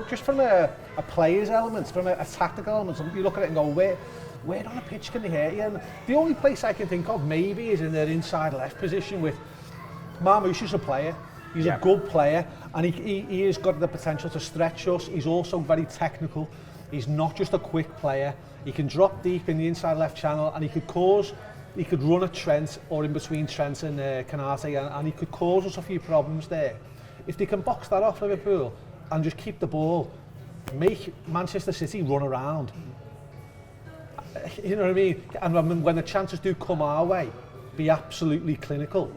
just from a player's element, from a tactical element, you look at it and go, where on the pitch can they hurt you? And the only place I can think of maybe is in their inside left position with Marmoush is a player. He's a good player, and he has got the potential to stretch us. He's also very technical. He's not just a quick player. He can drop deep in the inside left channel, and he could run at Trent or in between Trent and Canate, and he could cause us a few problems there. If they can box that off Liverpool and just keep the ball, make Manchester City run around. You know what I mean? And when the chances do come our way, be absolutely clinical.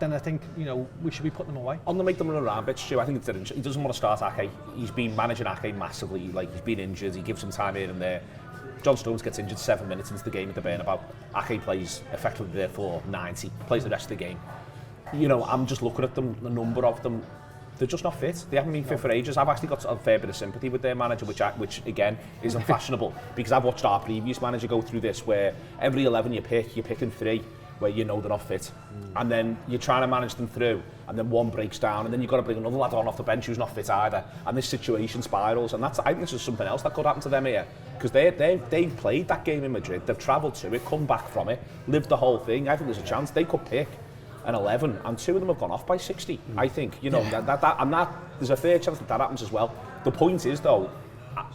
Then I think, we should be putting them away. On the make them run around bit, Stu, I think he doesn't want to start Ake. He's been managing Ake massively. He's been injured. He gives him time here and there. John Stones gets injured 7 minutes into the game at the Bernabeu. Ake plays effectively there for 90, plays the rest of the game. I'm just looking at them, the number of them. They're just not fit. They haven't been fit for ages. I've actually got a fair bit of sympathy with their manager, which again is unfashionable, because I've watched our previous manager go through this, where every 11 you're picking 3 where they're not fit, and then you're trying to manage them through, and then one breaks down, and then you've got to bring another lad on off the bench who's not fit either, and this situation spirals. And I think this is something else that could happen to them here, because they've played that game in Madrid, they've travelled to it, come back from it, lived the whole thing. I think there's a chance they could pick an 11, and 2 of them have gone off by 60. I think, there's a fair chance that happens as well. The point is, though,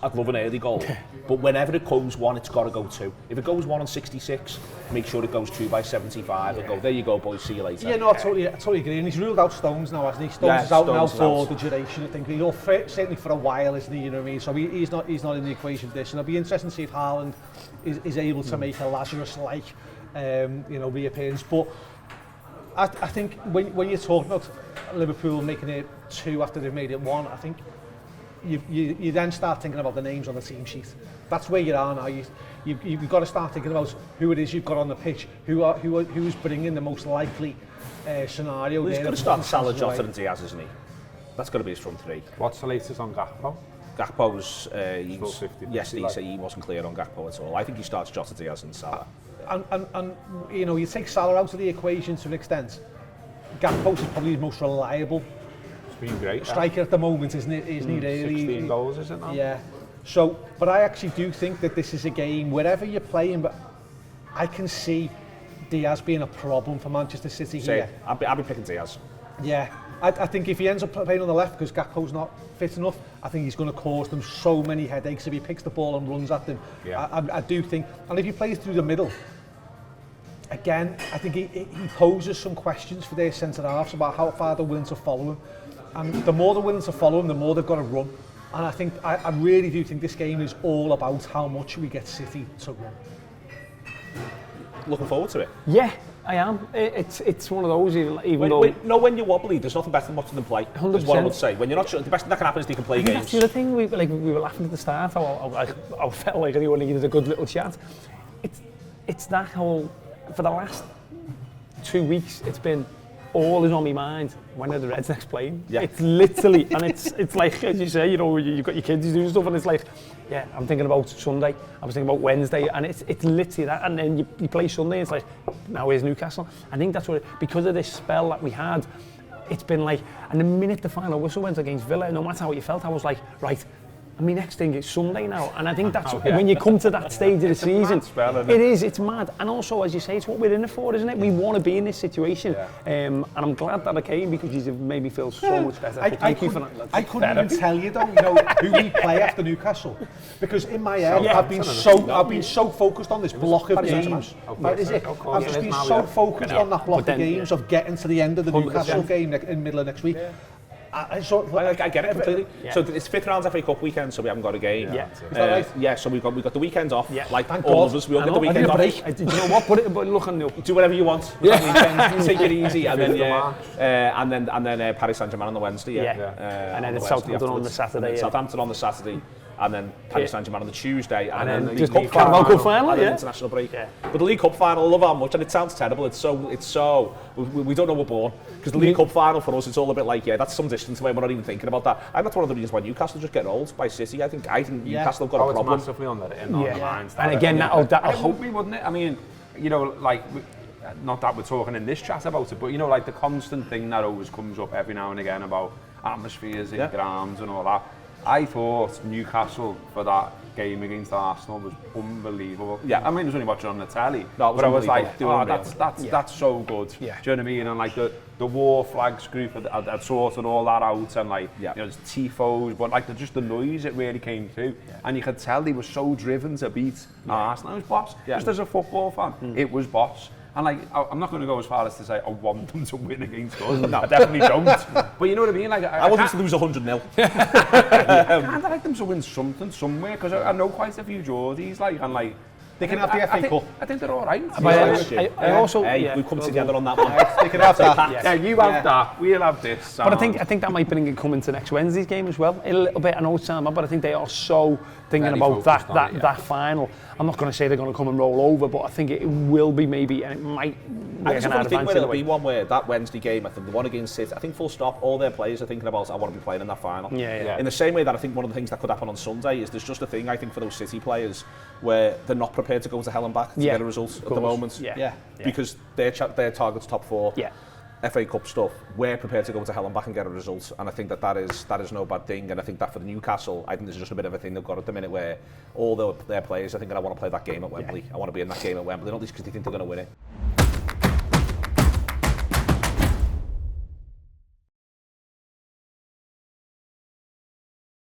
I'd love an early goal, but whenever it goes 1, it's got to go 2. If it goes 1 on 66, make sure it goes 2 by 75 and go, there you go, boys, see you later. Yeah, no, I totally agree. And he's ruled out Stones now, hasn't he? Stones is out now for the duration, I think. Certainly for a while, isn't he? You know what I mean? So he's not in the equation for this. And it'll be interesting to see if Haaland is able to make a Lazarus-like, reappearance. But I think when you're talking about Liverpool making it 2 after they've made it 1, I think you then start thinking about the names on the team sheet. That's where you are now. You've got to start thinking about who it is you've got on the pitch, who's bringing the most likely scenario. Well, he's going to start Salah, Jota and Diaz, isn't he? That's going to be his front 3. What's the latest on Gakpo? Gakpo's yesterday he said he wasn't clear on Gakpo at all. I think he starts Jota, Diaz and Salah. And you take Salah out of the equation to an extent. Gakpo is probably his most reliable great striker at the moment, isn't he? 16 goals, isn't it now? Yeah. So, but I actually do think that this is a game, wherever you're playing, but I can see Diaz being a problem for Manchester City here. I'll be picking Diaz. Yeah. I think if he ends up playing on the left because Gakpo's not fit enough, I think he's going to cause them so many headaches if he picks the ball and runs at them. Yeah. I do think, and if he plays through the middle, again, I think he poses some questions for their centre-halves about how far they're willing to follow him. And the more they're willing to follow him, the more they've got to run. And I think I really do think this game is all about how much we get City to run. Looking forward to it. Yeah, I am. It's one of those, when you're wobbly, there's nothing better than watching them play. 100%. Is what I would say. When you're not sure, the best thing that can happen is they can play games. That's the other thing. We were laughing at the start. I felt like anyone needed a good little chat. It's that whole, for the last 2 weeks, it's been all is on my mind. When are the Reds next playing? Yeah. It's literally, and it's like, as you say, you've got your kids doing stuff, and it's like, yeah, I'm thinking about Sunday, I was thinking about Wednesday, and it's literally that, and then you play Sunday, it's like, now where's Newcastle? I think that's what, because of this spell that we had, it's been like, and the minute the final whistle went against Villa, no matter how you felt, I was like, right, and my next thing is Sunday now, and I think that's when you come to that stage of the season, it's mad, and also, as you say, it's what we're in it for, isn't it? We want to be in this situation, and I'm glad that I came because you've made me feel so much better. Thank you for that. I couldn't even tell you though, who we play after Newcastle, because in my head I've been so focused on this block of games. Is it? I've just been so focused on that block of games of getting to the end of the Newcastle game in the middle of next week. I get it completely. Yeah. So it's 5th round FA Cup weekend, so we haven't got a game. Yeah, is that right? Yeah. So we've got the weekend off. Yeah. Like thank all God. of us, we all get the weekend off. Do you know what? But look on the do whatever you want. Yeah. Take it easy, and then Paris Saint-Germain on the Wednesday. Yeah. And then it's Southampton on the Saturday. Southampton on the Saturday. And then Paris Saint-Germain on the Tuesday, and then the League Cup final, and then international break. Yeah. But the League Cup final, I love how much, and it sounds terrible. It's so we don't know we're born, because the League Cup final for us, it's all a bit like, that's some distance away. We're not even thinking about that. And that's one of the reasons why Newcastle just get rolled by City. I think Newcastle have got a problem. It's massively on their minds. And again, that'll hope we wouldn't it? I mean, not that we're talking in this chat about it, but the constant thing that always comes up every now and again about atmospheres in grounds and all that. I thought Newcastle for that game against Arsenal was unbelievable. Yeah, I mean, I was only watching on the telly, but I was like, oh, that's so good. Yeah. Do you know what I mean? And like the War Flags group had sorted all that out, and like, you know, there's tifos, but like just the noise it really came through, and you could tell they were so driven to beat Arsenal. It was boss. Just as a football fan, it was boss. And like, I'm not going to go as far as to say I want them to win against us. No, I definitely don't. But you know what I mean? Like, I want them to lose 100-0. I'd like them to win something somewhere, because I know quite a few Geordies, like, and like, They can have the FA Cup. I think they're all right. I also, we've come together on that one. They can have that. Yeah, you have that. We'll have this. but I think that might bring it coming to next Wednesday's game as well. A little bit. I know it's time, but I think they are so thinking Very about focused on it, that final. I'm not going to say they're going to come and roll over, but I think it will be maybe, and it might. I just think where it'll be one where that Wednesday game, I think the one against City, I think full stop, all their players are thinking about, I want to be playing in that final. Yeah. In the same way that I think one of the things that could happen on Sunday is there's just a thing, I think, for those City players where they're not prepared to go to hell and back to get a result at the moment. Yeah. Because their target's top 4. Yeah. FA Cup stuff, we're prepared to go to hell and back and get a result, and I think that is no bad thing. And I think that for the Newcastle, I think there's just a bit of a thing they've got at the minute where all their players are thinking, I want to play that game at Wembley. I want to be in that game at Wembley, not least because they think they're going to win it.